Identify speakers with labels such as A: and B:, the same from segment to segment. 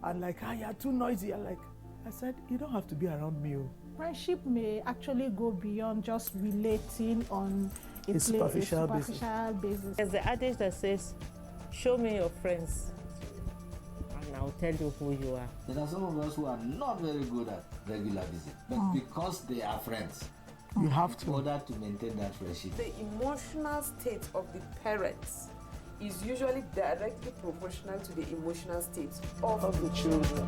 A: and like, you're too noisy. And like, I said, you don't have to be around me.
B: Friendship may actually go beyond just relating on a superficial basis.
C: There's the adage that says, show me your friends and I'll tell you who you are.
D: There are some of us who are not very good at regular visit, but because they are friends,
A: you have to.
D: In order to maintain that friendship.
E: The emotional state of the parents is usually directly proportional to the emotional state of the children.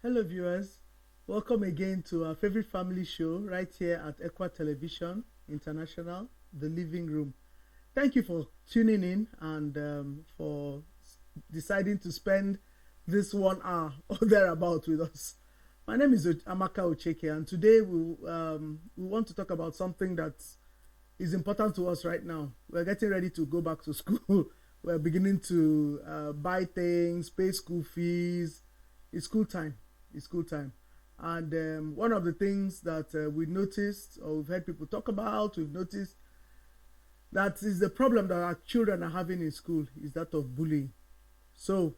A: Hello viewers, welcome again to our favorite family show right here at Equa Television International, The Living Room. Thank you for tuning in and for deciding to spend this 1 hour or thereabout with us. My name is Amaka Ocheke, and today we want to talk about something that is important to us right now. We're getting ready to go back to school. We're beginning to buy things, pay school fees. It's school time. It's school time. And one of the things that we noticed, or we've heard people talk about, we've noticed that is the problem that our children are having in school is that of bullying. So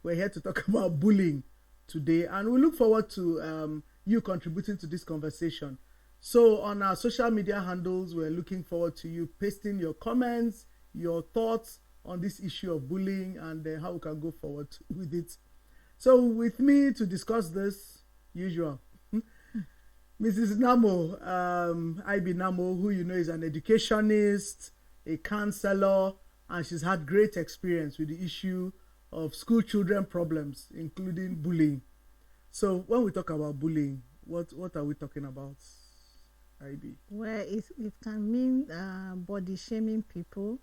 A: we're here to talk about bullying today, and we look forward to you contributing to this conversation. So on our social media handles, we're looking forward to you pasting your comments, your thoughts on this issue of bullying and how we can go forward with it. So with me to discuss this, usual, Mrs. Namo, IB Namo, who you know is an educationist, a counselor, and she's had great experience with the issue of school children problems, including bullying. So when we talk about bullying, what are we talking about, IB?
B: Well, it can mean body shaming people.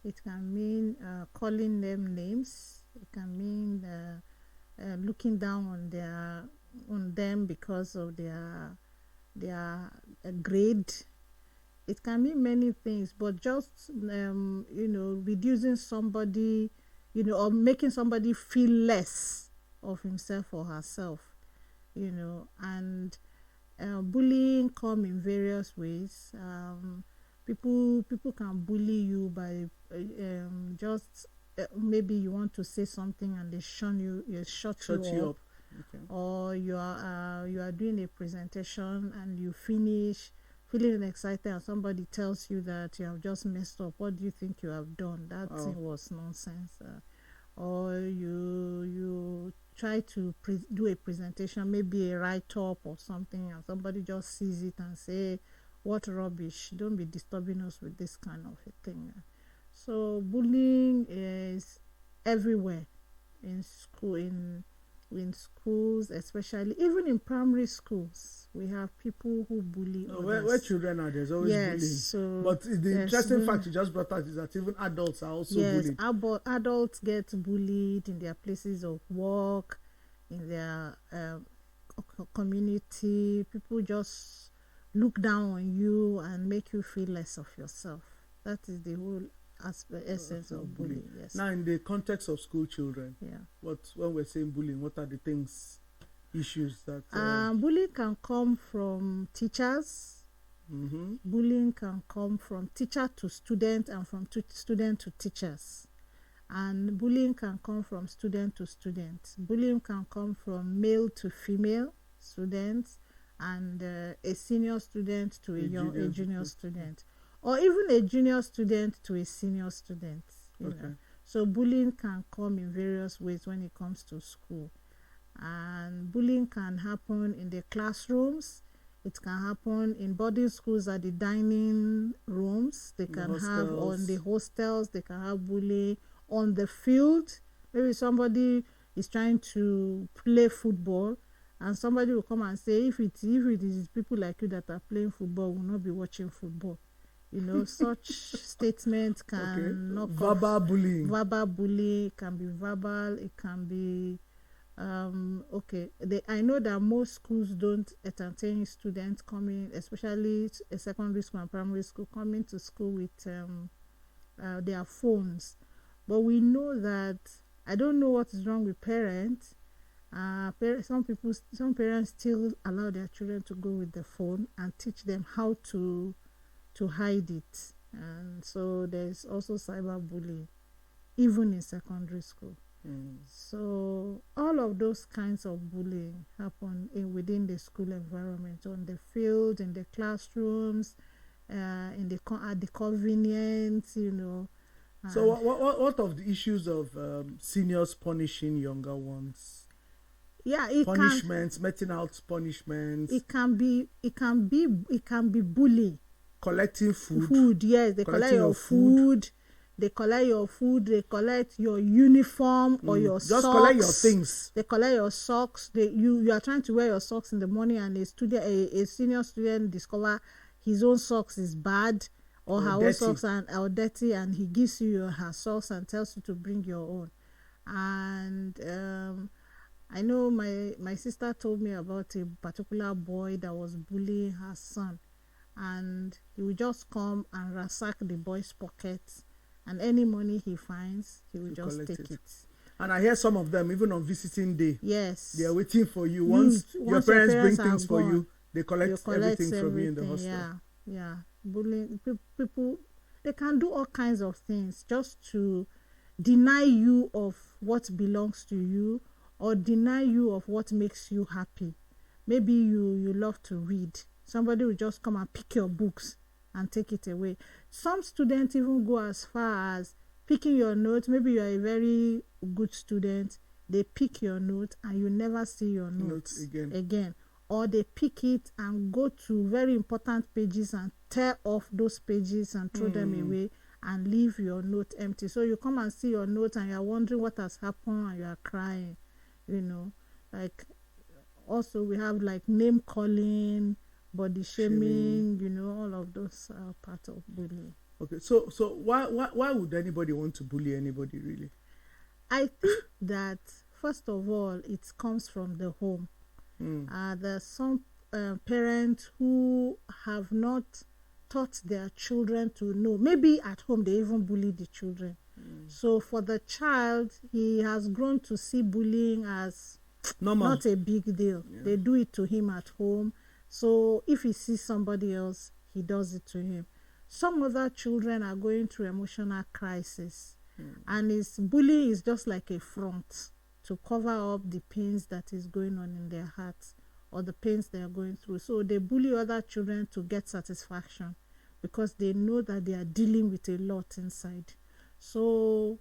B: It can mean calling them names. It can mean looking down on them because of their grade. It can mean many things, but just reducing somebody, or making somebody feel less of himself or herself, and bullying come in various ways. People can bully you by just maybe you want to say something and they shut you up. Okay. Or you are doing a presentation and you finish feeling excited and somebody tells you that you have just messed up. What do you think you have done? That thing was nonsense. Or you try to do a presentation, maybe a write-up or something, and somebody just sees it and say, what rubbish, don't be disturbing us with this kind of a thing. So bullying is everywhere in school, in schools, especially even in primary schools. We have people who bully others.
A: Where children are, there's always bullying.
B: So
A: but the interesting fact you just brought out is that even adults are also bullied.
B: Yes, adults get bullied in their places of work, in their community. People just look down on you and make you feel less of yourself. That is the whole essence of bullying. Yes.
A: Now, in the context of school children, when we're saying bullying, what are the issues that
B: bullying can come from teachers.
A: Mm-hmm.
B: Bullying can come from teacher to student and from student to teachers, and bullying can come from student to student. Bullying can come from male to female students, and a senior student to a junior student, or even a junior student to a senior student. You know. So bullying can come in various ways when it comes to school. And bullying can happen in the classrooms. It can happen in boarding schools at the dining rooms. They can have on the hostels. They can have bullying on the field. Maybe somebody is trying to play football, and somebody will come and say, if it is people like you that are playing football, will not be watching football. You know, such statements can knock
A: verbal
B: off.
A: bullying.
B: Verbal bullying can be verbal. It can be Okay, I know that most schools don't entertain students coming, especially a secondary school and primary school, coming to school with their phones. But we know that, I don't know what is wrong with parents. Some parents still allow their children to go with the phone and teach them how to hide it. And so there's also cyberbullying, even in secondary school. So all of those kinds of bullying happen within the school environment, on the field, in the classrooms, at the convenience,
A: So what of the issues of seniors punishing younger ones?
B: Yeah,
A: punishments, meting out punishments.
B: It can be bullying.
A: Collecting food.
B: Food, yes. They collect your food. They collect your food. They collect your uniform or your socks.
A: Just collect your things.
B: They collect your socks. You are trying to wear your socks in the morning, and a senior student discover his own socks is bad or her own socks are dirty, and he gives you her socks and tells you to bring your own. And I know my sister told me about a particular boy that was bullying her son, and he would just come and ransack the boy's pockets, and any money he finds, he will just take it.
A: And I hear some of them, even on visiting day,
B: yes,
A: they are waiting for you. Once your parents bring things for you, they collect everything from you in the hostel.
B: Yeah. Bullying people, they can do all kinds of things just to deny you of what belongs to you, or deny you of what makes you happy. Maybe you love to read. Somebody will just come and pick your books and take it away. Some students even go as far as picking your notes. Maybe you are a very good student. They pick your note and you never see your notes again. Or they pick it and go to very important pages and tear off those pages and throw them away and leave your note empty. So you come and see your note and you are wondering what has happened and you are crying. Like also we have like name calling, body shaming, all of those are part of bullying.
A: Okay, so why would anybody want to bully anybody, really?
B: I think that first of all, it comes from the home. There's some parents who have not taught their children to know. Maybe at home they even bully the children. So for the child, he has grown to see bullying as normal, not a big deal. Yeah. They do it to him at home. So if he sees somebody else, he does it to him. Some other children are going through emotional crisis, and bullying is just like a front to cover up the pains that is going on in their hearts or the pains they are going through. So they bully other children to get satisfaction because they know that they are dealing with a lot inside. So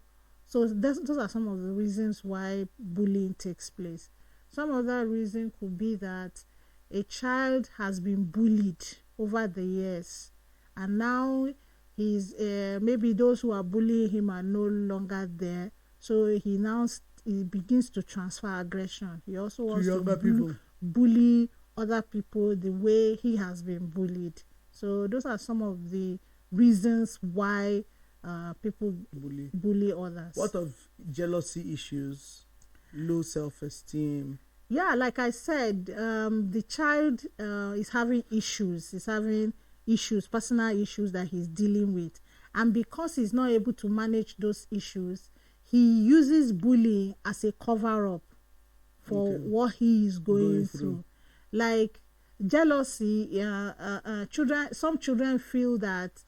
B: those are some of the reasons why bullying takes place. Some other reason could be that a child has been bullied over the years, and now he's maybe those who are bullying him are no longer there. So he begins to transfer aggression. He also wants to bully other people the way he has been bullied. So those are some of the reasons why people bully others.
A: What of jealousy issues, low self-esteem?
B: Yeah, like I said, the child is having issues. He's having issues, personal issues that he's dealing with. And because he's not able to manage those issues, he uses bullying as a cover-up for what he is going through. Like jealousy, some children feel that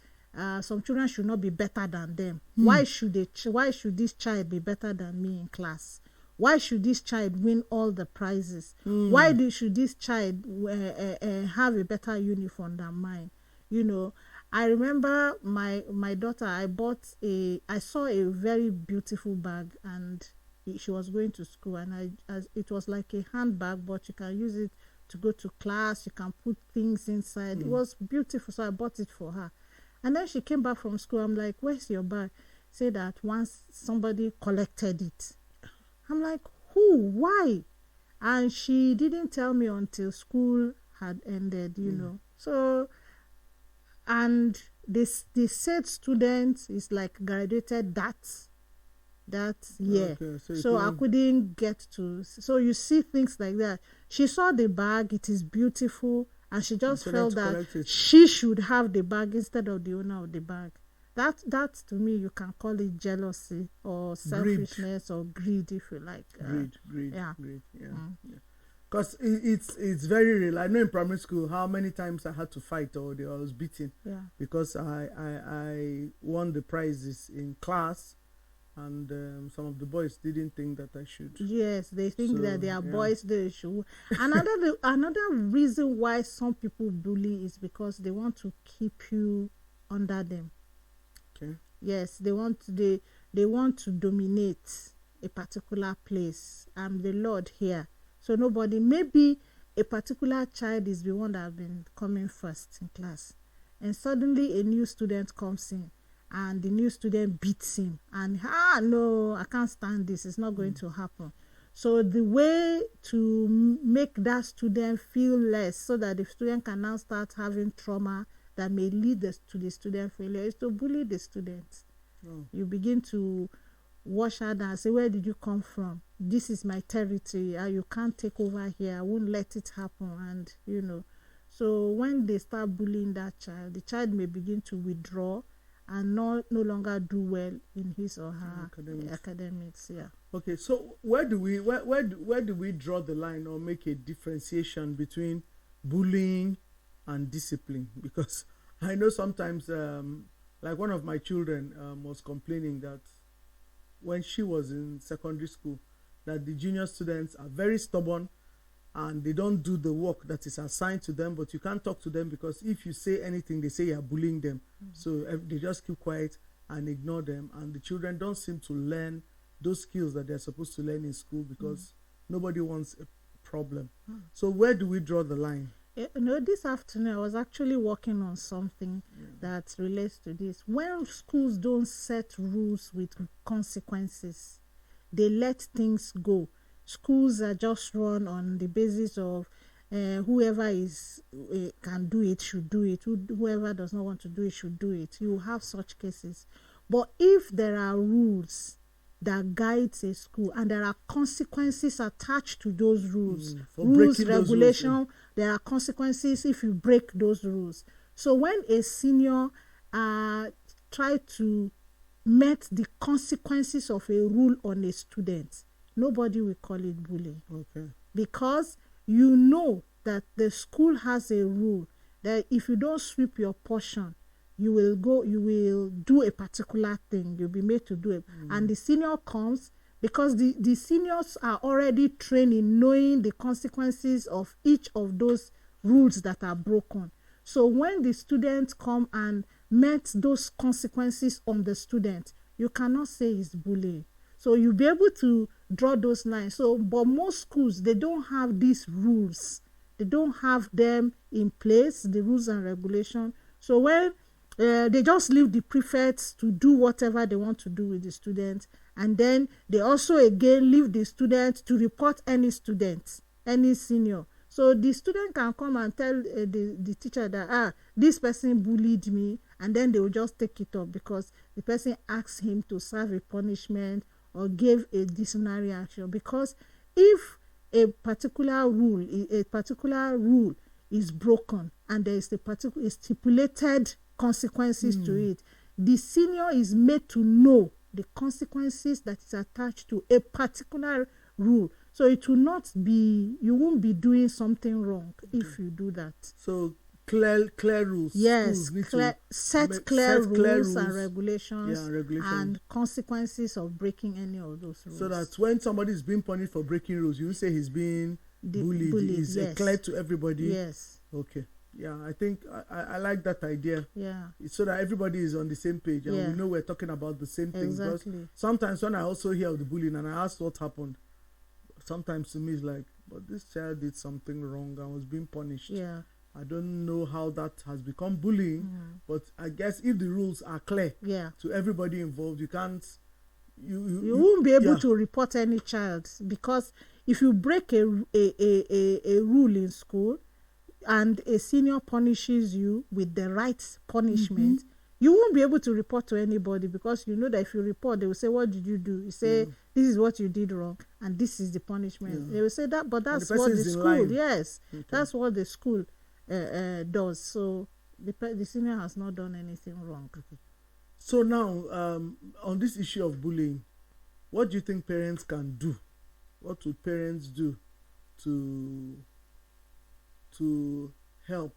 B: some children should not be better than them. Why should this child be better than me in class? Why should this child win all the prizes? Why should this child have a better uniform than mine? I remember my daughter, I saw a very beautiful bag, and she was going to school, and it was like a handbag, but you can use it to go to class, you can put things inside. It was beautiful, so I bought it for her. And then she came back from school. I'm like, where's your bag? Say that once somebody collected it. I'm like, who? Why? And she didn't tell me until school had ended, So, and the said student is like graduated that that year.
A: Okay, so
B: So I couldn't get to. So you see things like that. She saw the bag, it is beautiful, and she just felt that she should have the bag instead of the owner of the bag. That to me, you can call it jealousy or selfishness or greed, if you like.
A: Greed.
B: Yeah.
A: Because it's very real. I know in primary school how many times I had to fight or I was beaten because I won the prizes in class, and some of the boys didn't think that I should.
B: Yes, they think that they are boys. They should. Another reason why some people bully is because they want to keep you under them.
A: Okay.
B: Yes, they want to dominate a particular place. I'm the Lord here. So nobody, maybe a particular child is the one that has been coming first in class. And suddenly a new student comes in and the new student beats him. And, no, I can't stand this. It's not going to happen. So the way to make that student feel less so that the student can now start having trauma that may lead to the student failure is to bully the student. You begin to wash her down and say, where did you come from? This is my territory. You can't take over here. I won't let it happen. And, so when they start bullying that child, the child may begin to withdraw and no longer do well in his or her academics. Yeah.
A: Okay, so where do we draw the line or make a differentiation between bullying and discipline? Because I know sometimes, like one of my children was complaining that when she was in secondary school, that the junior students are very stubborn and they don't do the work that is assigned to them, but you can't talk to them because if you say anything, they say you're bullying them. So they just keep quiet and ignore them, and the children don't seem to learn those skills that they're supposed to learn in school because nobody wants a problem. So where do we draw the line?
B: This afternoon I was actually working on something that relates to this. When schools don't set rules with consequences, they let things go. Schools are just run on the basis of whoever can do it should do it. Whoever does not want to do it should do it. You have such cases. But if there are rules that guides a school and there are consequences attached to those rules, regulation, there are consequences if you break those rules. So when a senior try to met the consequences of a rule on a student, nobody will call it bullying.
A: Okay.
B: Because you know that the school has a rule that if you don't sweep your portion, you will do a particular thing. You'll be made to do it. And the senior comes because the seniors are already trained in knowing the consequences of each of those rules that are broken. So when the students come and met those consequences on the student, you cannot say it's bullying. So you'll be able to draw those lines. So, but most schools, they don't have these rules. They don't have them in place, the rules and regulation. So when they just leave the prefects to do whatever they want to do with the students, and then they also again leave the students to report any student, any senior. So the student can come and tell the teacher that this person bullied me, and then they will just take it up because the person asked him to serve a punishment or gave a disciplinary action. Because if a particular rule is broken and there is a stipulated consequences to it, the senior is made to know the consequences that is attached to a particular rule. So it will not be, you won't be doing something wrong if you do that.
A: So clear rules.
B: Yes, set clear rules and regulations, and consequences of breaking any of those rules.
A: So that when somebody is being punished for breaking rules, you say he's being bullied. It's clear to everybody.
B: Yes.
A: Okay. Yeah, I think I like that idea.
B: Yeah.
A: So that everybody is on the same page and we know we're talking about the same thing.
B: Exactly.
A: Because sometimes when I also hear of the bullying and I ask what happened, sometimes to me it's like, but this child did something wrong and was being punished.
B: Yeah.
A: I don't know how that has become bullying, but I guess if the rules are clear to everybody involved, you can't. You
B: won't be able to report any child, because if you break a rule in school and a senior punishes you with the right punishment, You won't be able to report to anybody because you know that if you report, they will say, what did you do? You say, this is what you did wrong, and this is the punishment. They will say that, but that's what the school, that's what the school does. So the senior has not done anything wrong.
A: So now, on this issue of bullying, what do you think parents can do? What would parents do to help?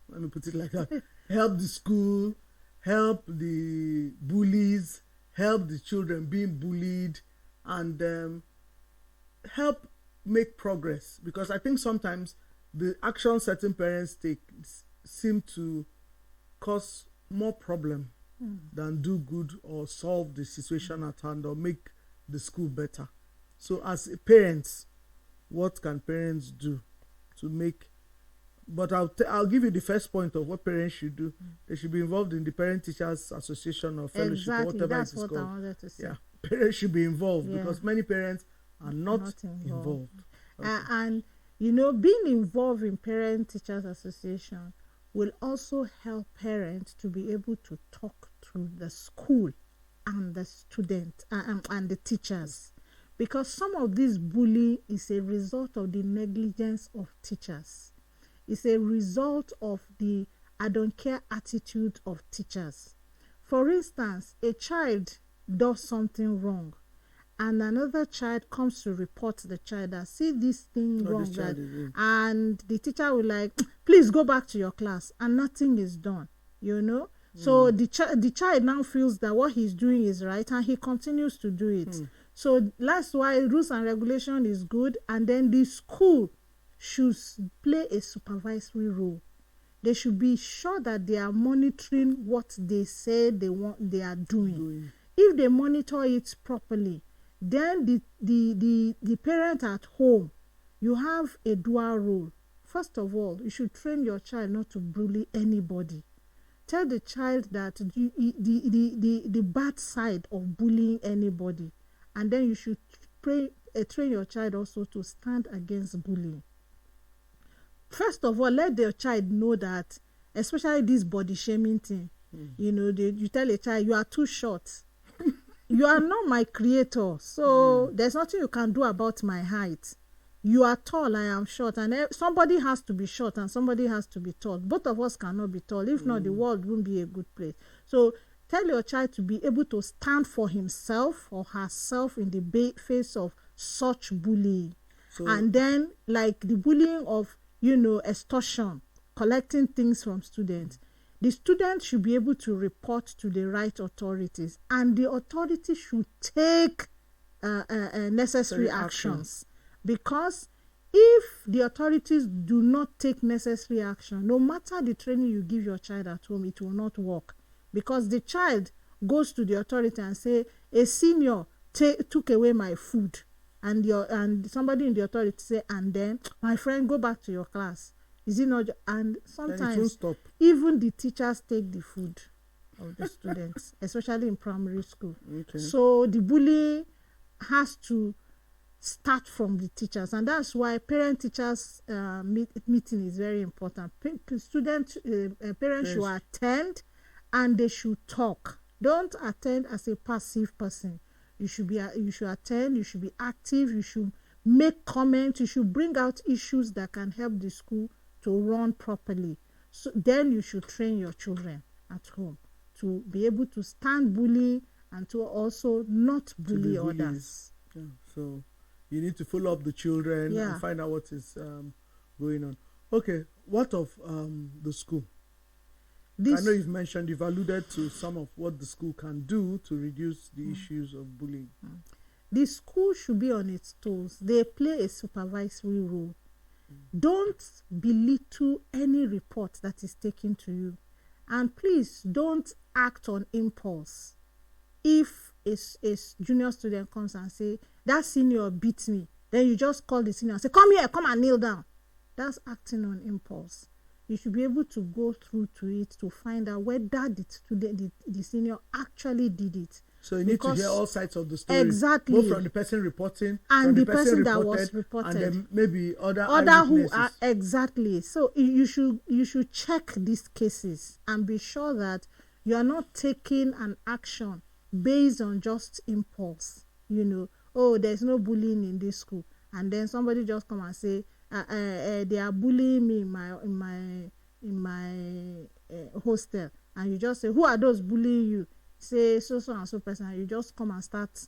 A: Let me put it like that. Help the school, help the bullies, help the children being bullied, and help make progress. Because I think sometimes the actions certain parents take seem to cause more problem than do good or solve the situation at hand or make the school better. So as parents, what can parents do to make? But I'll give you the first point of what parents should do. They should be involved in the Parent Teachers Association or Fellowship or whatever
B: that's
A: it is
B: what
A: called.
B: I wanted to say.
A: Yeah, parents should be involved because many parents are not involved. Okay.
B: And you know, being involved in Parent Teachers Association will also help parents to be able to talk to the school and the students and the teachers, because some of this bullying is a result of the negligence of teachers. It's a result of the I don't care attitude of teachers. For instance, a child does something wrong and another child comes to report the child that see this thing wrong, and the teacher will like, please go back to your class, and nothing is done, you know. So the child now feels that what he's doing is right and he continues to do it. So that's why rules and regulation is good, and then the school should play a supervisory role. They should be sure that they are monitoring what they say they are doing. If they monitor it properly, then the parent at home, you have a dual role. First of all, you should train your child not to bully anybody. Tell the child that the bad side of bullying anybody, and then you should train your child also to stand against bullying. First of all, let the child know that, especially this body shaming thing, you know, you tell a child, you are too short. You are not my creator, so there's nothing you can do about my height. You are tall, I am short, and somebody has to be short and somebody has to be tall. Both of us cannot be tall. If not, the world won't be a good place. So tell your child to be able to stand for himself or herself in the face of such bullying. And then, like the bullying of, you know, extortion, collecting things from students, the student should be able to report to the right authorities, and the authorities should take necessary actions. Because if the authorities do not take necessary action, no matter the training you give your child at home, it will not work. Because the child goes to the authority and say, a senior took away my food, and somebody in the authority say, and then, my friend, go back to your class. Is it not? And sometimes even the teachers take the food of the students, especially in primary school. So the bullying has to start from the teachers, and that's why parent-teachers meeting is very important. Parents should attend, and they should talk. Don't attend as a passive person. You should attend. You should be active. You should make comments. You should bring out issues that can help the school to run properly. So then you should train your children at home to be able to stand bullying and to also not bully others.
A: Yeah. So you need to follow up the children and find out what is going on. Okay, what of the school? I know you've alluded to some of what the school can do to reduce the issues of bullying.
B: The school should be on its toes. They play a supervisory role. Don't belittle any report that is taken to you. And please don't act on impulse. If a junior student comes and say, that senior beat me, then you just call the senior and say, come here, come and kneel down. That's acting on impulse. You should be able to go through to it to find out whether the senior actually did it.
A: So you need to hear all sides of the story.
B: Exactly.
A: Both from the person reporting
B: and the person that was reported.
A: And then maybe other
B: who are exactly. So you should check these cases and be sure that You are not taking an action based on just impulse. Oh, there's no bullying in this school, and then somebody just come and say, they are bullying me in my hostel, and you just say, who are those bullying you? Say so and so person, and you just come and start.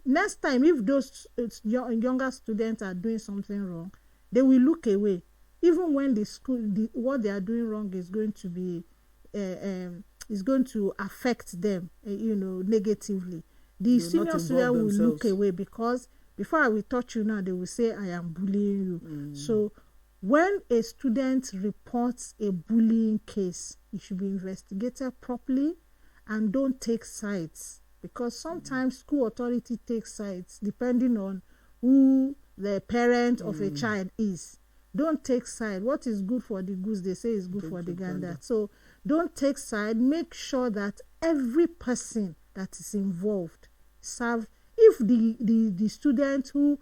B: Next time, if those younger students are doing something wrong, they will look away, even when the school, what they are doing wrong is going to be is going to affect them, negatively. The senior student will look away, because before I will touch you now, they will say I am bullying you. So when a student reports a bullying case, it should be investigated properly, and don't take sides, because sometimes school authority takes sides depending on who the parent of a child is. Don't take side. What is good for the goose, they say, is good for the gander. So don't take side. Make sure that every person that is involved serve. If the student who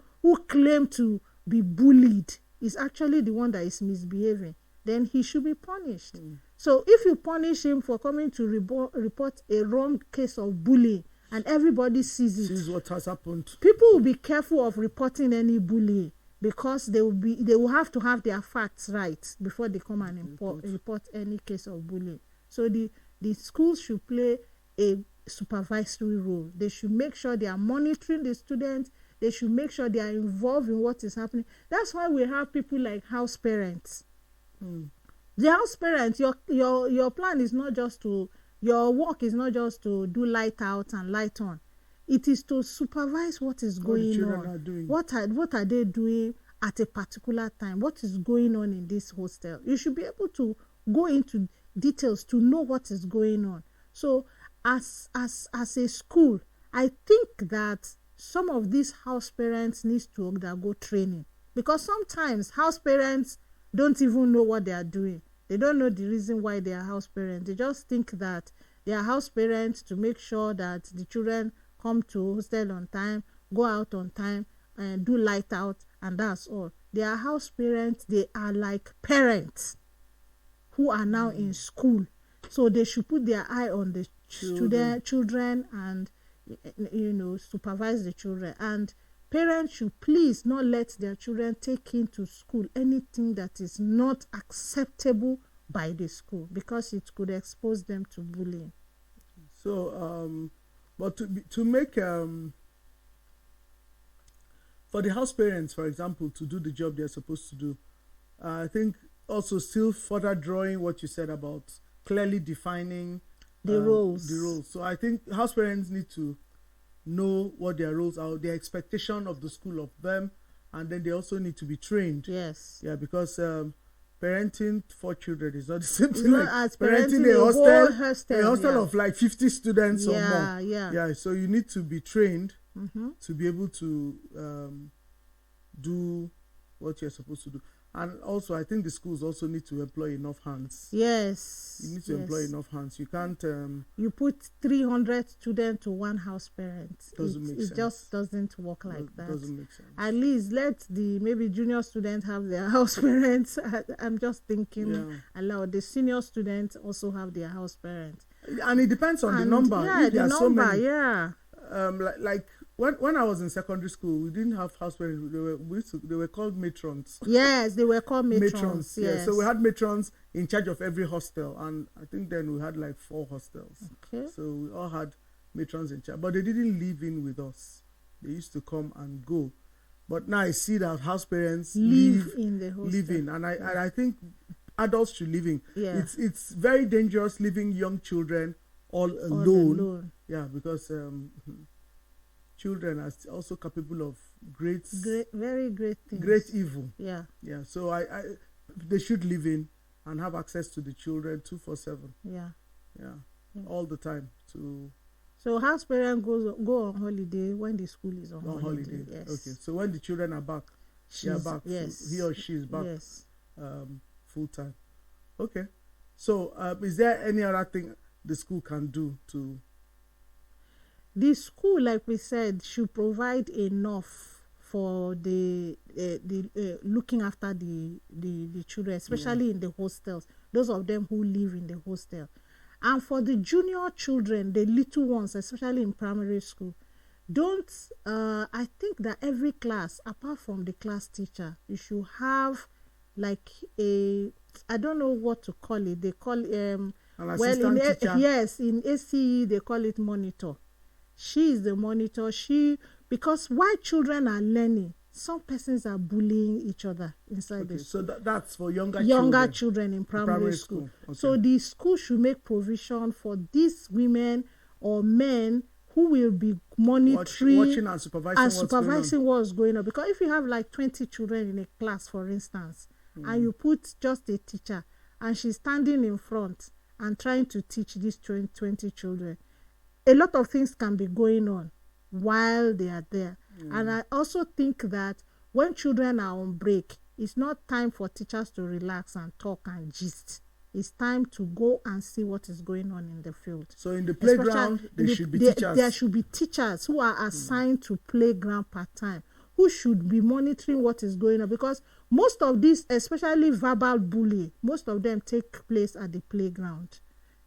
B: claim to be bullied is actually the one that is misbehaving, then he should be punished. So if you punish him for coming to report a wrong case of bullying, and everybody sees
A: what has happened,
B: people will be careful of reporting any bullying, because they will have to have their facts right before they come and report any case of bullying. So the schools should play a supervisory role. They should make sure they are monitoring the students. They should make sure they are involved in what is happening. That's why we have people like house parents. The house parents, your plan is not just to, your work is not just to do light out and light on. It is to supervise what is going on. What are they doing at a particular time? What is going on in this hostel? You should be able to go into details to know what is going on. So as a school, I think that some of these house parents need to undergo training, because sometimes house parents don't even know what they are doing. They don't know the reason why they are house parents. They just think that they are house parents to make sure that the children come to hostel on time, go out on time, and do light out, and that's all. They are house parents. They are like parents who are now in school. So they should put their eye on the children and, supervise the children. And parents should please not let their children take into school anything that is not acceptable by the school, because it could expose them to bullying.
A: So, but to make for the house parents, for example, to do the job they're supposed to do, I think also still further drawing what you said about clearly defining
B: the roles.
A: So I think house parents need to know what their roles are, the expectation of the school of them, and then they also need to be trained.
B: Yes.
A: Yeah, because parenting 4 children is not the same thing.
B: It's not as parenting a
A: hostel of like 50 students or more.
B: Yeah.
A: So you need to be trained to be able to do what you're supposed to do. And also, I think the schools also need to employ enough hands.
B: Yes.
A: You need to employ enough hands. You can't...
B: you put 300 students to one house parent.
A: Doesn't make sense.
B: It just doesn't work like that.
A: Doesn't make sense.
B: At least let the maybe junior students have their house parents. I'm just thinking aloud. The senior students also have their house parents.
A: And it depends on the number.
B: Yeah, the number,
A: so many,
B: yeah.
A: Like when I was in secondary school, we didn't have house parents. They were called matrons.
B: Yes, they were called matrons. Yes.
A: Yeah. So we had matrons in charge of every hostel, and I think then we had like 4 hostels.
B: Okay.
A: So we all had matrons in charge, but they didn't live in with us. They used to come and go. But now I see that house parents
B: live in the hostel.
A: Live in, and I think adults should live in.
B: Yeah.
A: It's very dangerous leaving young children all alone. Yeah, because children are also capable of
B: very great things.
A: Great evil.
B: Yeah.
A: Yeah. So they should live in and have access to the children 24/7.
B: Yeah.
A: Yeah. All the time.
B: So house parents go on holiday when the school is on holiday. Yes.
A: Okay. So when the children are back, they are back.
B: Yes.
A: He or she is back.
B: Yes.
A: Full time. Okay. So is there any other thing the school can do to?
B: The school, like we said, should provide enough for the looking after the children, especially in the hostels. Those of them who live in the hostel, And for the junior children, the little ones, especially in primary school, I think that every class, apart from the class teacher, you should have like I don't know what to call it. They call
A: an assistant teacher.
B: Yes, in ACE they call it monitor. She is the monitor. Because while children are learning, some persons are bullying each other inside the school.
A: So that's for younger
B: children in primary school.
A: Okay.
B: So the school should make provision for these women or men who will be monitoring,
A: watching and supervising
B: what's going on. Because if you have like 20 children in a class, for instance, and you put just a teacher and she's standing in front and trying to teach these 20 children, a lot of things can be going on while they are there. And I also think that when children are on break, it's not time for teachers to relax and talk and gist. It's time to go and see what is going on in the field.
A: So in the playground, there should be teachers.
B: There should be teachers who are assigned to playground part-time, who should be monitoring what is going on. Because most of these, especially verbal bullying, most of them take place at the playground.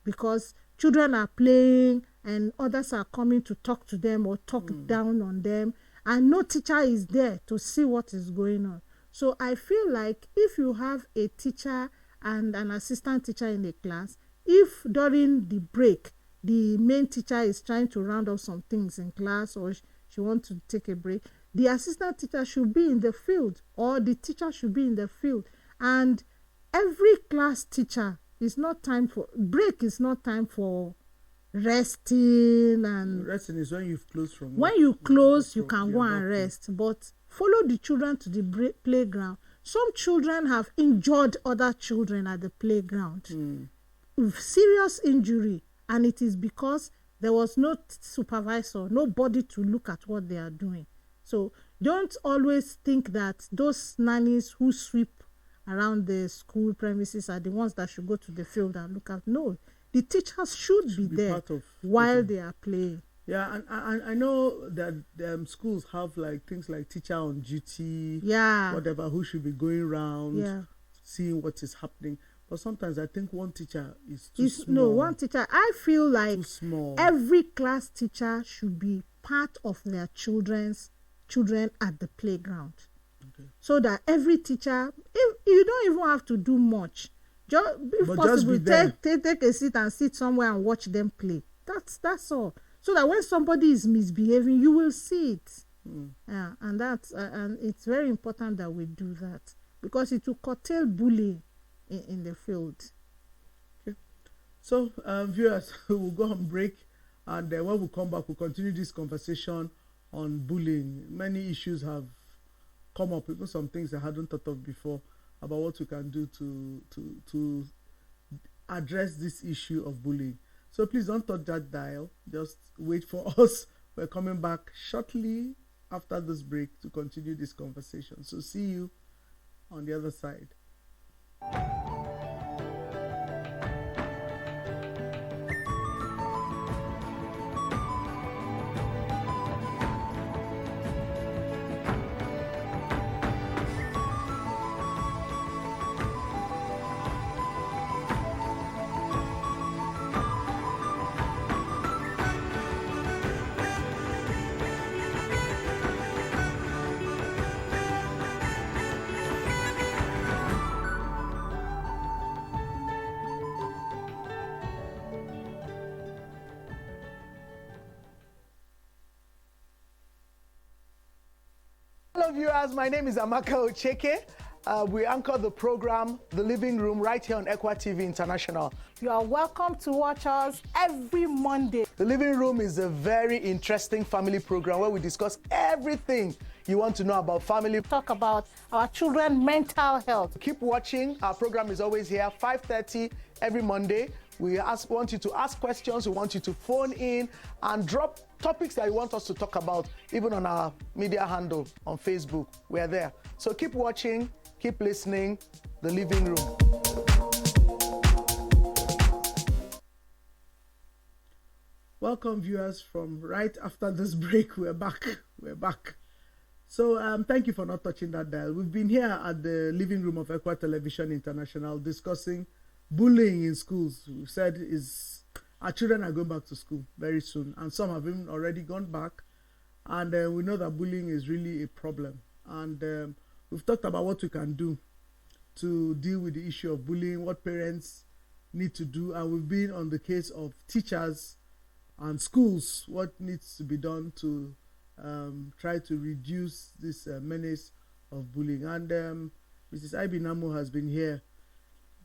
B: Because children are playing and others are coming to talk to them or talk down on them. And no teacher is there to see what is going on. So I feel like if you have a teacher and an assistant teacher in a class, if during the break the main teacher is trying to round up some things in class or she wants to take a break, the assistant teacher should be in the field or the teacher should be in the field. And every class teacher, it's not time for break, is not time for resting. And
A: resting is when you've closed from work.
B: When you close, you can go and rest, but follow the children to the playground. Some children have injured other children at the playground with serious injury, and it is because there was no supervisor, nobody to look at what they are doing. So don't always think that those nannies who sweep around the school premises are the ones that should go to the field and look at. No, the teachers should be there while they are playing.
A: Yeah, and I know that schools have like things like teacher on duty, whatever, who should be going around, seeing what is happening. But sometimes I think one teacher is too small.
B: No, one teacher. I feel like
A: small.
B: Every class teacher should be part of their children at the playground.
A: Okay.
B: So that every teacher, if you don't even have to do much, if possible,
A: just be there.
B: take a seat and sit somewhere and watch them play. That's all. So that when somebody is misbehaving, you will see it. Yeah, and it's very important that we do that because it will curtail bullying in the field.
A: Okay. So, viewers, we'll go on break, and when we come back, we'll continue this conversation on bullying. Many issues have come up, even some things I hadn't thought of before, about what we can do to address this issue of bullying. So please don't touch that dial. Just wait for us. We're coming back shortly after this break to continue this conversation. So see you on the other side. Hello viewers, my name is Amaka Ocheke. We anchor the program, The Living Room, right here on Equa TV International.
B: You are welcome to watch us every Monday.
A: The Living Room is a very interesting family program where we discuss everything you want to know about family.
B: Talk about our children's mental health.
A: Keep watching. Our program is always here, 5:30 every Monday. We want you to ask questions. We want you to phone in and drop topics that you want us to talk about, even on our media handle on Facebook. We're there. So keep watching, keep listening. The Living Room. Welcome, viewers, from right after this break. We're back. So thank you for not touching that dial. We've been here at the Living Room of Equa Television International discussing bullying in schools. We said is our children are going back to school very soon, and some have even already gone back. And we know that bullying is really a problem. And we've talked about what we can do to deal with the issue of bullying, what parents need to do, and we've been on the case of teachers and schools, what needs to be done to try to reduce this menace of bullying. And Mrs. Ibi Namu has been here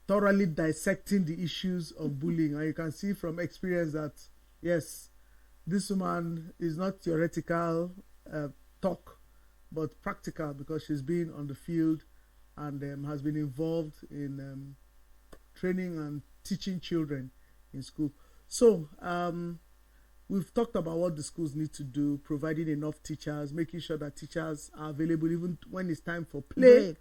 A: thoroughly dissecting the issues of bullying, and you can see from experience that yes, this woman is not theoretical talk but practical, because she's been on the field and has been involved in training and teaching children in school. So we've talked about what the schools need to do, providing enough teachers, making sure that teachers are available even when it's time for play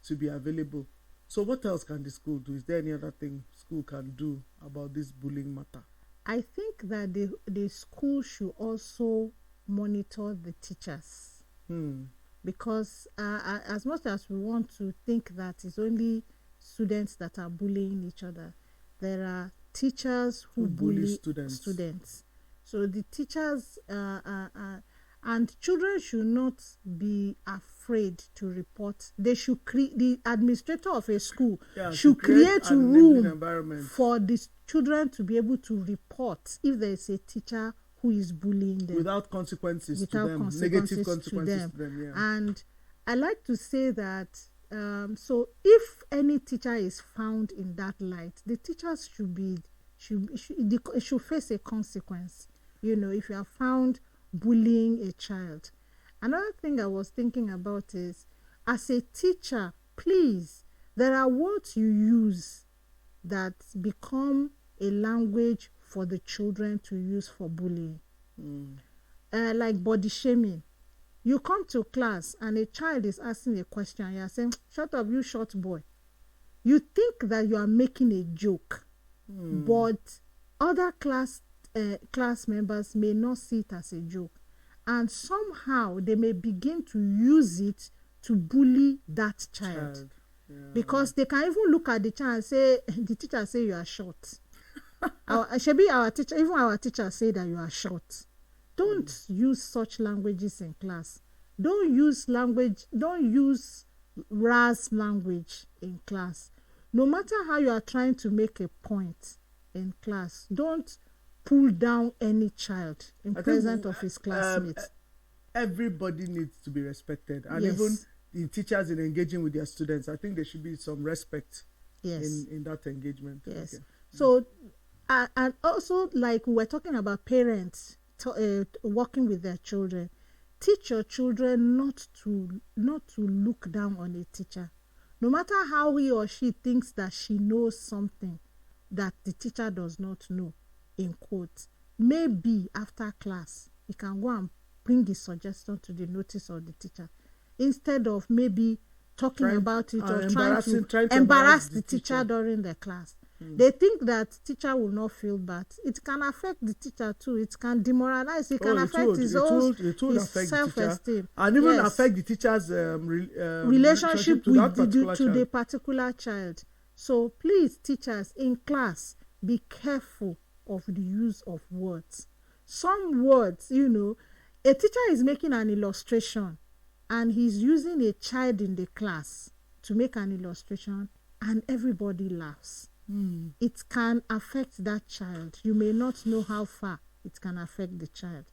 A: to be available. So what else can the school do? Is there any other thing school can do about this bullying matter?
B: I think that the school should also monitor the teachers. Because as much as we want to think that it's only students that are bullying each other, there are teachers who bully students. So the teachers and children should not be afraid to report. They should the administrator of a school should create a room for the children to be able to report if there is a teacher who is bullying them
A: without consequences to them, negative consequences to them. Yeah.
B: And I like to say that so if any teacher is found in that light, the teachers should face a consequence. You know, if you are found bullying a child. Another thing I was thinking about is, as a teacher, please, there are words you use that become a language for the children to use for bullying. Like body shaming. You come to class and a child is asking a question, you are saying, "Shut up, you short boy." You think that you are making a joke, but other class members may not see it as a joke, and somehow they may begin to use it to bully that child. Because they can even look at the child and say, the teacher say you are short. Our teacher say that you are short. Don't use such languages in class. Don't use RAS language in class. No matter how you are trying to make a point in class, don't pull down any child in presence of his classmates.
A: Everybody needs to be respected, and even the teachers in engaging with their students, I think there should be some respect in that engagement.
B: Yes. Okay. So, and also, like we were talking about parents working with their children, teach your children not to look down on a teacher, no matter how he or she thinks that she knows something that the teacher does not know. In quotes, maybe after class he can go and bring his suggestion to the notice of the teacher, instead of maybe talking about it or trying to embarrass the teacher during the class. They think that teacher will not feel bad. It can affect the teacher too. It can demoralize. It can affect his self-esteem,
A: and even affect the teacher's relationship
B: to the particular child. So please, teachers in class, be careful of the use of words. Some words, a teacher is making an illustration and he's using a child in the class to make an illustration, and everybody laughs. It can affect that child. You may not know how far it can affect the child.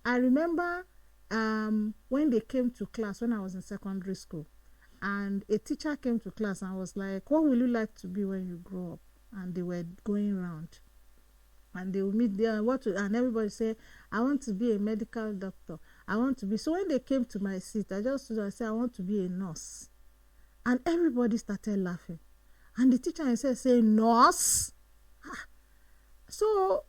B: I remember when they came to class when I was in secondary school, and a teacher came to class and was like, "What will you like to be when you grow up?" And they were going around. And they will meet there and everybody say, "I want to be a medical doctor. I want to be." So when they came to my seat, I just stood and said, "I want to be a nurse." And everybody started laughing. And the teacher said, "Nurse?" So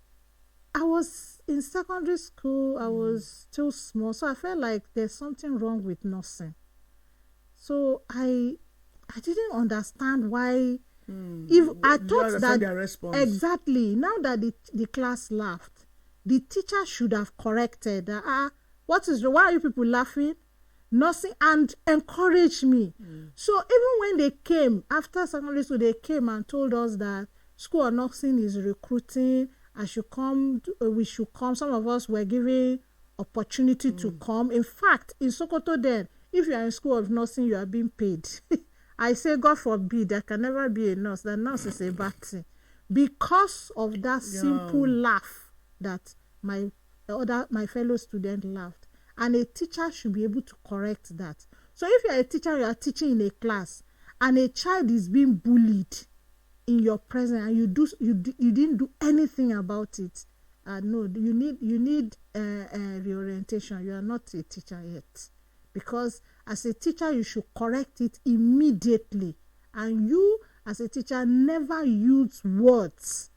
B: I was in secondary school, I was still small, so I felt like there's something wrong with nursing. So I didn't understand why. If I thought that exactly, now that the class laughed, the teacher should have corrected that. Why are you people laughing? Nursing, and encouraged me. So even when they came after secondary school, they came and told us that School of Nursing is recruiting I should come, we should come. Some of us were given opportunity to come. In fact, in Sokoto then, if you are in school of nursing, you are being paid. I say, God forbid, there can never be a nurse. The nurse is a bad thing. Because of that simple laugh that my fellow student laughed. And a teacher should be able to correct that. So if you are a teacher, you are teaching in a class, and a child is being bullied in your presence, and you didn't do anything about it, no, you need reorientation. You are not a teacher yet, because as a teacher you should correct it immediately, and you as a teacher never use words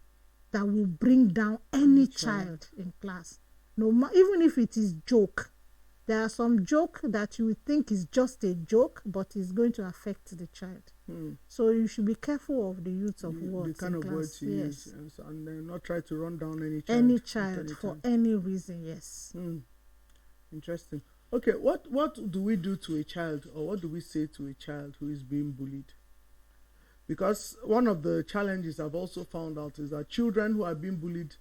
B: that will bring down any child in class. No, even if it is joke. There are some joke that you would think is just a joke, but is going to affect the child. So you should be careful of the use of words.
A: The kind
B: in
A: of
B: class.
A: words you use, and not try to run down any child.
B: Any child for any reason, yes.
A: Interesting. Okay, what do we do to a child, or what do we say to a child who is being bullied? Because one of the challenges I've also found out is that children who are being bullied,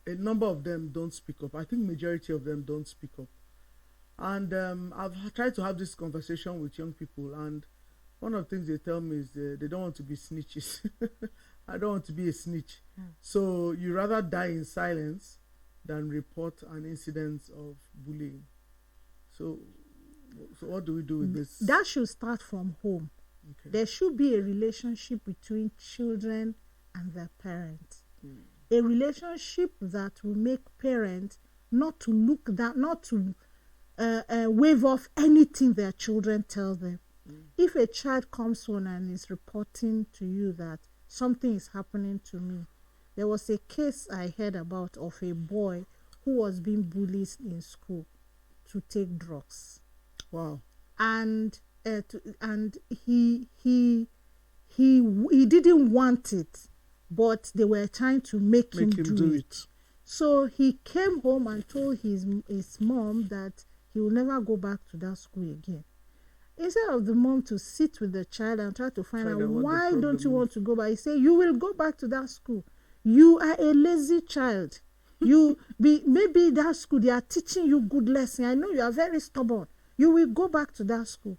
A: a number of them don't speak up. I think majority of them don't speak up. And I've tried to have this conversation with young people, and one of the things they tell me is they don't want to be snitches. I don't want to be a snitch. So you rather die in silence than report an incident of bullying. So what do we do with this?
B: That should start from home.
A: Okay.
B: There should be a relationship between children and their parents. A relationship that will make parents not to look down, not to wave off anything their children tell them. If a child comes home and is reporting to you that something is happening to me, there was a case I heard about of a boy who was being bullied in school to take drugs.
A: Wow.
B: And he didn't want it, but they were trying to make him do it. So he came home and told his mom that he will never go back to that school again. Instead of the mom to sit with the child and try to find out why don't you want to go back, he said, you will go back to that school. You are a lazy child. Maybe that school, they are teaching you good lesson. I know you are very stubborn. You will go back to that school.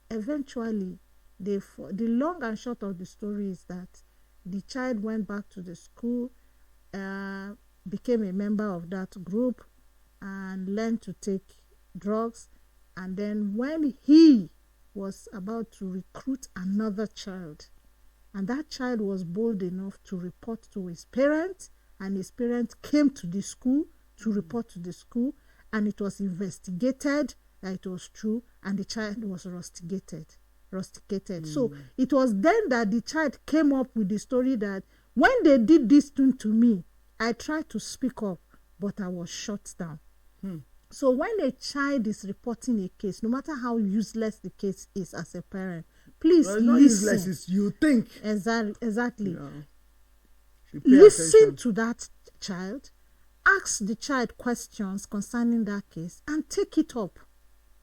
B: Eventually, the long and short of the story is that the child went back to the school, became a member of that group, and learned to take drugs. And then when he was about to recruit another child, and that child was bold enough to report to his parents, and his parents came to the school to report to the school, and it was investigated that it was true, and the child was rusticated. So it was then that the child came up with the story that when they did this thing to me, I tried to speak up, but I was shut down. So when a child is reporting a case, no matter how useless the case is as a parent, please listen.
A: Not useless, it's you think.
B: Exactly.
A: Yeah.
B: Listen to that child, ask the child questions concerning that case, and take it up.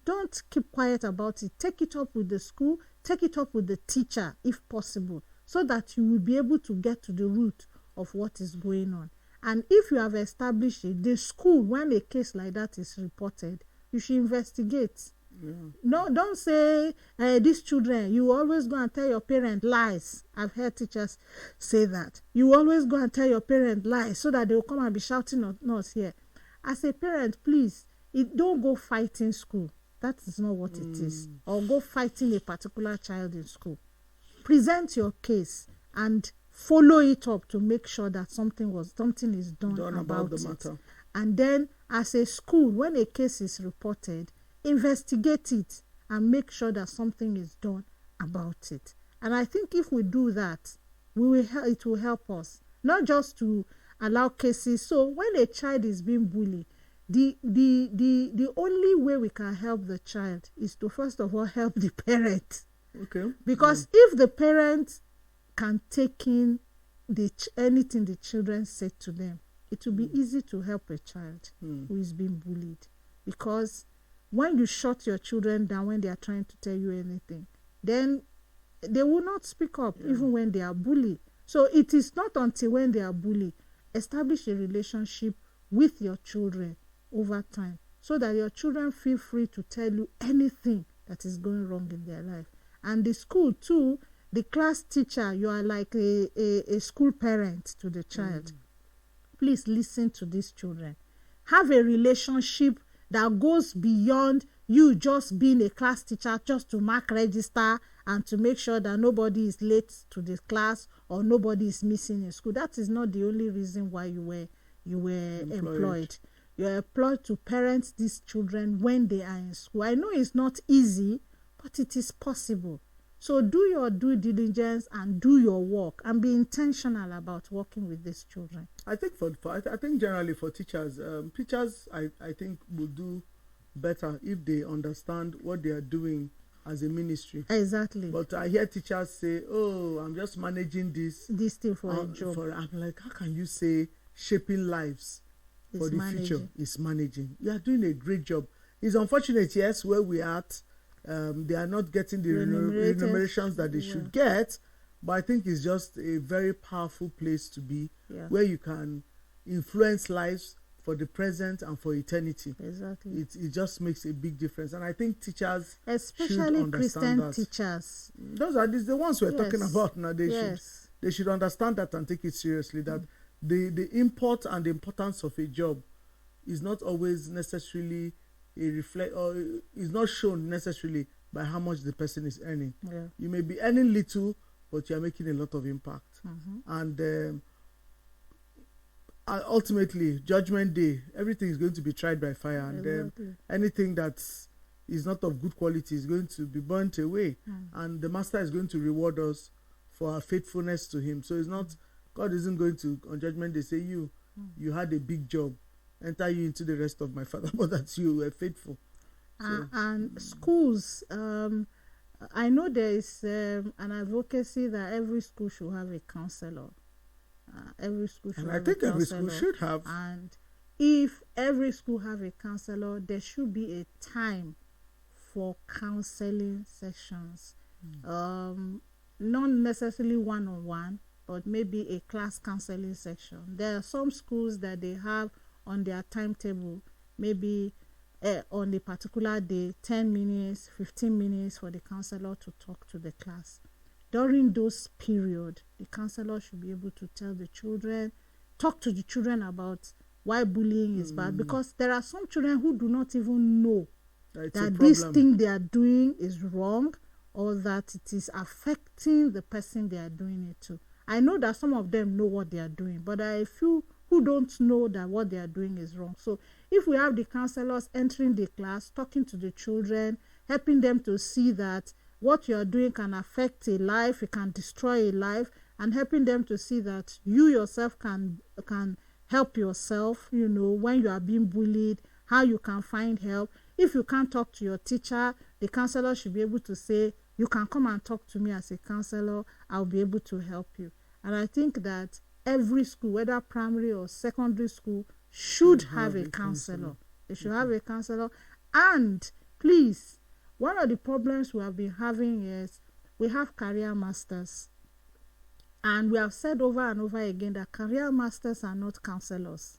B: Don't keep quiet about it. Take it up with the school, take it up with the teacher if possible, so that you will be able to get to the root of what is going on. And if you have established it, the school, when a case like that is reported, you should investigate.
A: Yeah.
B: No, don't say, these children, you always go and tell your parent lies. I've heard teachers say that. You always go and tell your parent lies so that they will come and be shouting at us here. As a parent, please, don't go fighting school. That is not what it is. Or go fighting a particular child in school. Present your case and follow it up to make sure that something is done about the matter. And then, as a school, when a case is reported, investigate it and make sure that something is done about it. And I think if we do that, it will help us not just to allow cases. So when a child is being bullied, the only way we can help the child is to first of all help the parent.
A: Okay.
B: Because if the parent can take in anything the children say to them, it will be easy to help a child who is being bullied. Because when you shut your children down when they are trying to tell you anything, then they will not speak up even when they are bullied. So it is not until when they are bullied, establish a relationship with your children over time so that your children feel free to tell you anything that is going wrong in their life. And the school too, the class teacher, you are like a school parent to the child. Please listen to these children. Have a relationship that goes beyond you just being a class teacher just to mark register and to make sure that nobody is late to the class or nobody is missing in school. That is not the only reason why you were employed. You are employed to parent these children when they are in school. I know it's not easy, but it is possible. So do your due diligence and do your work and be intentional about working with these children.
A: I think I think generally for teachers, I think will do better if they understand what they are doing as a ministry.
B: Exactly.
A: But I hear teachers say, "Oh, I'm just managing this
B: thing for a job."
A: I'm like, how can you say shaping lives for the future is managing? You are doing a great job. It's unfortunate, yes, where we are at. They are not getting the remunerations that they should get, but I think it's just a very powerful place to be, where you can influence lives for the present and for eternity.
B: Exactly.
A: It just makes a big difference, and I think teachers,
B: especially Christian teachers,
A: those are the ones we're talking about now. They should understand that and take it seriously. That the import and the importance of a job is not always necessarily is not shown necessarily by how much the person is earning. You may be earning little, but you are making a lot of impact. And ultimately, Judgment Day, everything is going to be tried by fire, and anything that is not of good quality is going to be burnt away, and the Master is going to reward us for our faithfulness to Him. So it's not, God isn't going to on Judgment Day say you had a big job, enter you into the rest of my Father, but that you were faithful.
B: And schools, I know there is an advocacy that every school should have a counselor. Every school should have a counselor.
A: Every school should have.
B: And if every school have a counselor, there should be a time for counseling sessions. Not necessarily one-on-one, but maybe a class counseling section. There are some schools that they have on their timetable, maybe on a particular day, 10 minutes, 15 minutes for the counselor to talk to the class. During those periods, the counselor should be able to tell the children, talk to the children about why bullying is bad, because there are some children who do not even know that this thing they are doing is wrong, or that it is affecting the person they are doing it to. I know that some of them know what they are doing, but there are a few who don't know that what they are doing is wrong. So if we have the counselors entering the class, talking to the children, helping them to see that what you are doing can affect a life, it can destroy a life, and helping them to see that you yourself can help yourself, when you are being bullied, how you can find help. If you can't talk to your teacher, the counselor should be able to say, you can come and talk to me as a counselor, I'll be able to help you. And I think that every school, whether primary or secondary school, should have a counselor. They should have a counselor. And please, one of the problems we have been having is we have career masters. And we have said over and over again that career masters are not counselors.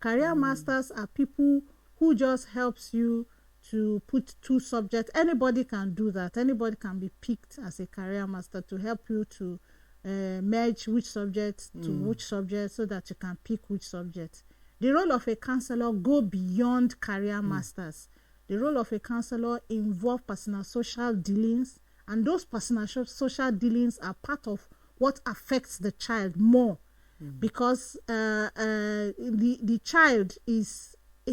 B: Career masters are people who just helps you to put two subjects. Anybody can do that. Anybody can be picked as a career master to help you to merge which subject to which subject so that you can pick which subject. The role of a counselor go beyond career masters. The role of a counselor involve personal social dealings, and those personal social dealings are part of what affects the child more, because the child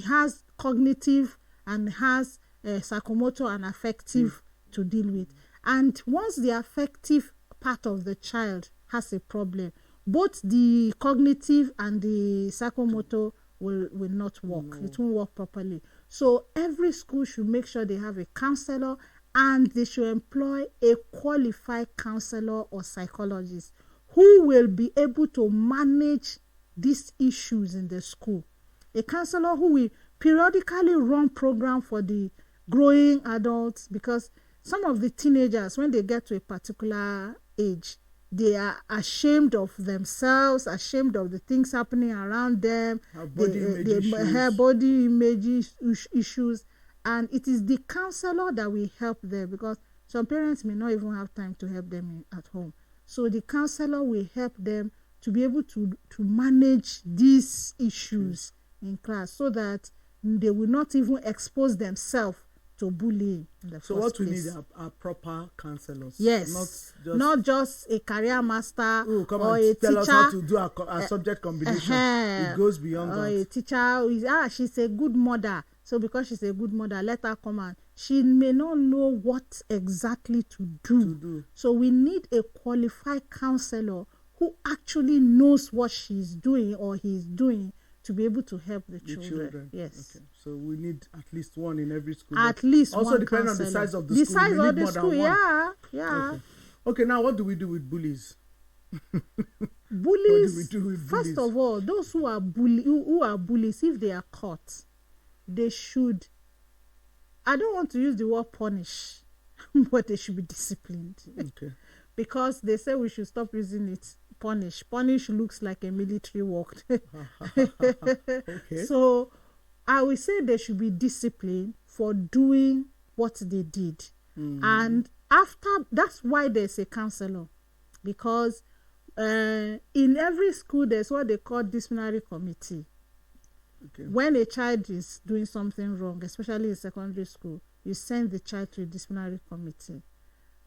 B: has cognitive and has psychomotor and affective to deal with. And once the affective part of the child has a problem, both the cognitive and the psychomotor will not work. It won't work properly. So every school should make sure they have a counselor, and they should employ a qualified counselor or psychologist who will be able to manage these issues in the school. A counselor who will periodically run program for the growing adults, because some of the teenagers, when they get to a particular age, they are ashamed of themselves, ashamed of the things happening around them. Have body image issues. And it is the counselor that will help them, because some parents may not even have time to help them at home. So the counselor will help them to be able to manage these issues in class, so that they will not even expose themselves to bullying in the
A: so
B: first
A: what
B: place.
A: we need are proper counselors.
B: Yes, not just a career master
A: come
B: or
A: and
B: a
A: tell
B: teacher.
A: us how to do a subject combination. It goes beyond
B: or
A: that.
B: A teacher who is, she's a good mother, so because she's a good mother, let her come and she may not know what exactly to do. So we need a qualified counselor who actually knows what she's doing or he's doing to be able to help the children. Yes.
A: Okay. So we need at least one in every school.
B: At least
A: also
B: one
A: depending on the size of the school.
B: The size of the school,
A: yeah. Okay, now what do we do with bullies?
B: Bullies.
A: What do we do with
B: First
A: bullies?
B: of all, those who are bullies, if they are caught, they should, I don't want to use the word punish, but they should be disciplined.
A: Okay.
B: Because they say we should stop using it. Punish looks like a military work.
A: Okay.
B: So I will say they should be disciplined for doing what they did. And after, that's why there's a counselor, because in every school there's what they call disciplinary committee.
A: Okay.
B: When a child is doing something wrong, especially in secondary school, you send the child to a disciplinary committee.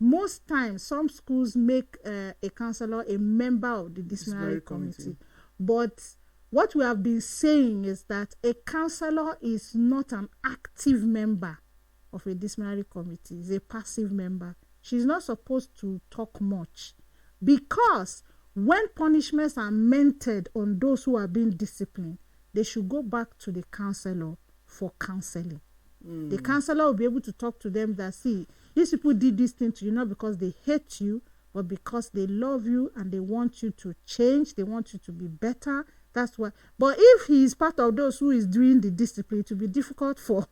B: Most times, some schools make a counselor a member of the disciplinary committee. But what we have been saying is that a counselor is not an active member of a disciplinary committee. Is a passive member. She's not supposed to talk much, because when punishments are meted on those who are being disciplined, they should go back to the counselor for counseling. The counselor will be able to talk to them that, see, these people did this thing to you not because they hate you, but because they love you and they want you to change, they want you to be better. That's why. But if he is part of those who is doing the discipline, it will be difficult for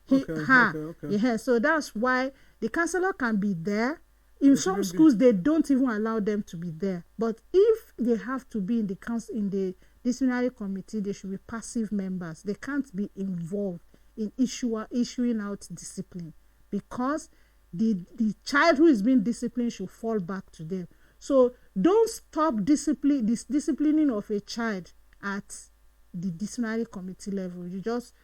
B: her. Yeah, so that's why the counselor can be there. In some schools, they don't even allow them to be there. But if they have to be in the disciplinary committee, they should be passive members. They can't be involved in issuing out discipline, because the child who is being disciplined should fall back to them. So don't stop disciplining of a child at the disciplinary committee level. You just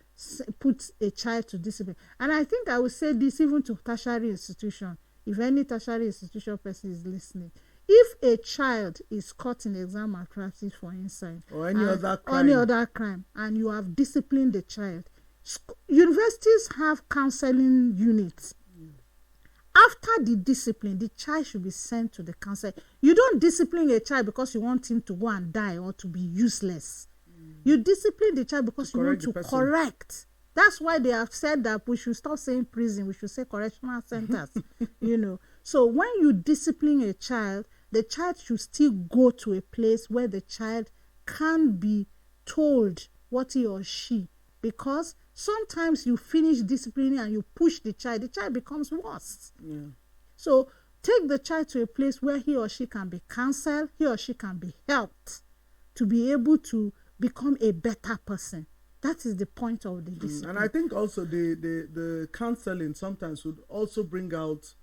B: put a child to discipline. And I think I would say this even to tertiary institution. If any tertiary institution person is listening, if a child is caught in exam malpractice, for instance,
A: or any other crime,
B: and you have disciplined the child, universities have counseling units. After the discipline, the child should be sent to the counselor. You don't discipline a child because you want him to go and die or to be useless. You discipline the child because you want to correct. That's why they have said that we should stop saying prison, we should say correctional centers. So when you discipline a child, the child should still go to a place where the child can be told what he or she, because sometimes you finish disciplining and you push the child becomes worse.
A: Yeah.
B: So take the child to a place where he or she can be counseled, he or she can be helped to be able to become a better person. That is the point of the discipline.
A: And I think also the counseling sometimes would also bring out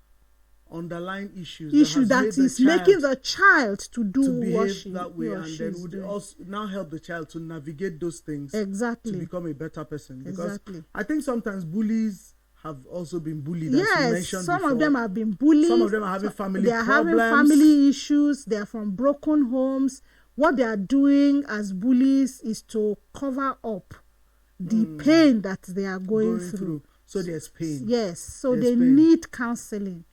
A: underlying issues
B: that is making the child to do what she
A: that way, and then would
B: doing.
A: also now help the child to navigate those things
B: exactly
A: to become a better person. Because
B: exactly.
A: I think sometimes bullies have also been bullied. As you mentioned
B: some
A: before.
B: of them have been bullied.
A: Some of them are having family
B: they are
A: problems.
B: having family issues. They are from broken homes. What they are doing as bullies is to cover up the pain that they are going through.
A: So there's pain.
B: Yes. So they need counseling.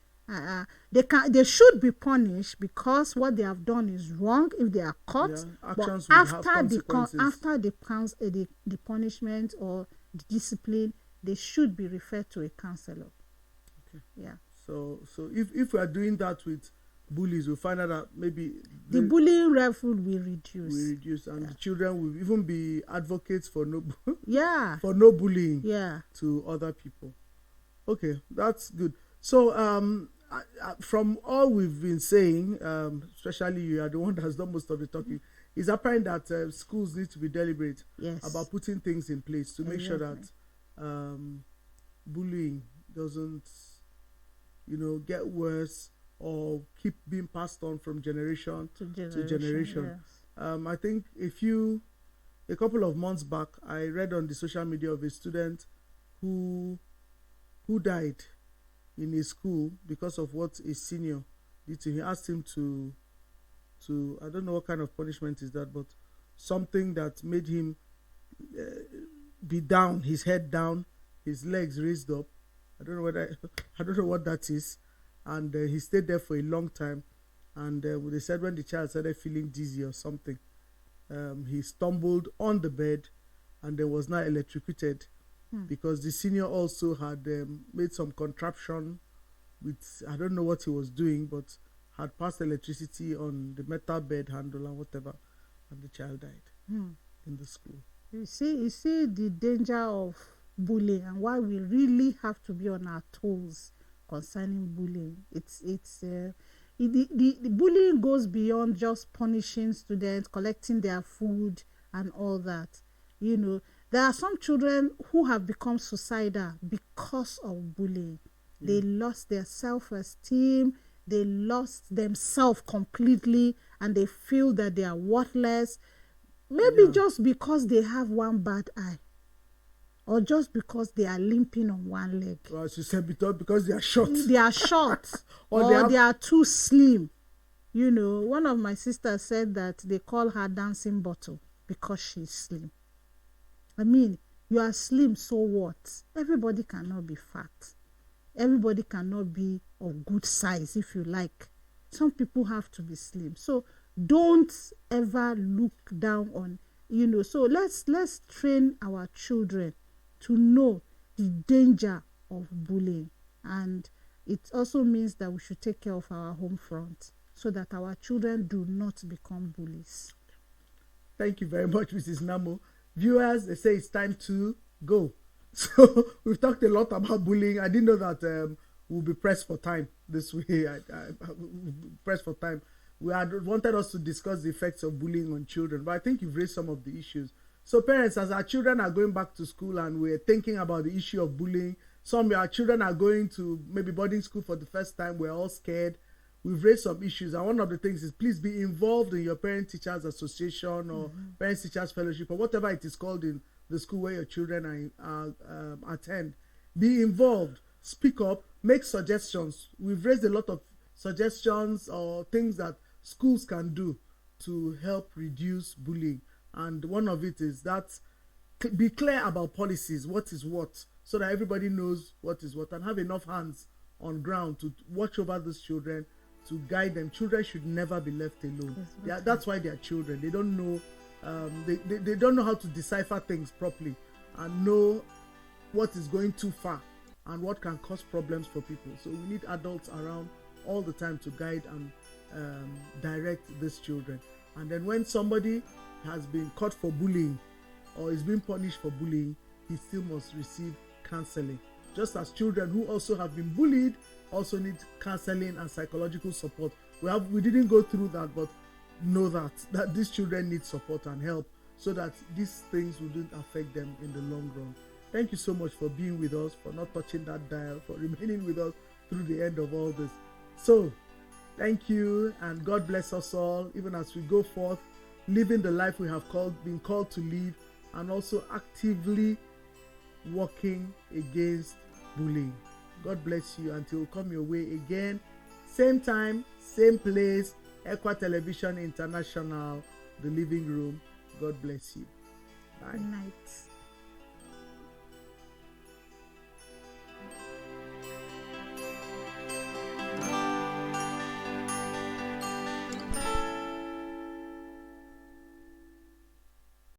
B: They should be punished because what they have done is wrong if they are caught.
A: Yeah,
B: but after the punishment or the discipline, they should be referred to a counselor.
A: Okay.
B: Yeah.
A: So if we are doing that with bullies, we'll find out that maybe
B: the bullying level will reduce.
A: And the children will even be advocates for no
B: for
A: no bullying
B: to
A: other people. Okay, that's good. So from all we've been saying, especially you are the one that's done most of the talking, it's apparent that schools need to be deliberate about putting things in place to make sure that bullying doesn't, get worse or keep being passed on from generation to generation. Yes. I think a couple of months back, I read on the social media of a student who died in his school because of what a senior did to him. He asked him to I don't know what kind of punishment is that, but something that made him be down, his head down, his legs raised up. I don't know what that is. And he stayed there for a long time. And they said when the child started feeling dizzy or something, he stumbled on the bed and then was now electrocuted because the senior also had made some contraption with, I don't know what he was doing, but had passed electricity on the metal bed handle and whatever, and the child died in the school.
B: You see the danger of bullying and why we really have to be on our toes concerning bullying. The bullying goes beyond just punishing students, collecting their food and all that. There are some children who have become suicidal because of bullying. They lost their self-esteem, they lost themselves completely, and they feel that they are worthless. Maybe just because they have one bad eye, or just because they are limping on one leg.
A: Well, as you said, because they are short.
B: They are short, or they are too slim. One of my sisters said that they call her dancing bottle because she's slim. I mean, you are slim, so what? Everybody cannot be fat. Everybody cannot be of good size, if you like. Some people have to be slim. So don't ever look down on, So let's train our children to know the danger of bullying. And it also means that we should take care of our home front so that our children do not become bullies.
A: Thank you very much, Mrs. Namo. Viewers, they say it's time to go. So we've talked a lot about bullying. I didn't know that we'll be pressed for time this way. I pressed for time. We had wanted us to discuss the effects of bullying on children, but I think you've raised some of the issues. So parents, as our children are going back to school and we're thinking about the issue of bullying, some of our children are going to maybe boarding school for the first time, we're all scared. We've raised some issues, and one of the things is please be involved in your parent-teachers association or parents-teachers fellowship or whatever it is called in the school where your children attend. Be involved, speak up, make suggestions. We've raised a lot of suggestions or things that schools can do to help reduce bullying, and one of it is that be clear about policies, what is what, so that everybody knows what is what, and have enough hands on ground to watch over those children, to guide them. Children should never be left alone. That's why they are children. They don't know they don't know how to decipher things properly and know what is going too far and what can cause problems for people. So we need adults around all the time to guide and direct these children. And then when somebody has been caught for bullying or is being punished for bullying, he still must receive counseling. Just as children who also have been bullied also need counseling and psychological support. We didn't go through that, but know that these children need support and help so that these things wouldn't affect them in the long run. Thank you so much for being with us, for not touching that dial, for remaining with us through the end of all this. So thank you, and God bless us all, even as we go forth, living the life we have been called to live, and also actively working against bullying. God bless you until we come your way again. Same time, same place, Equa Television International, the living room. God bless you. Bye.
B: Good night.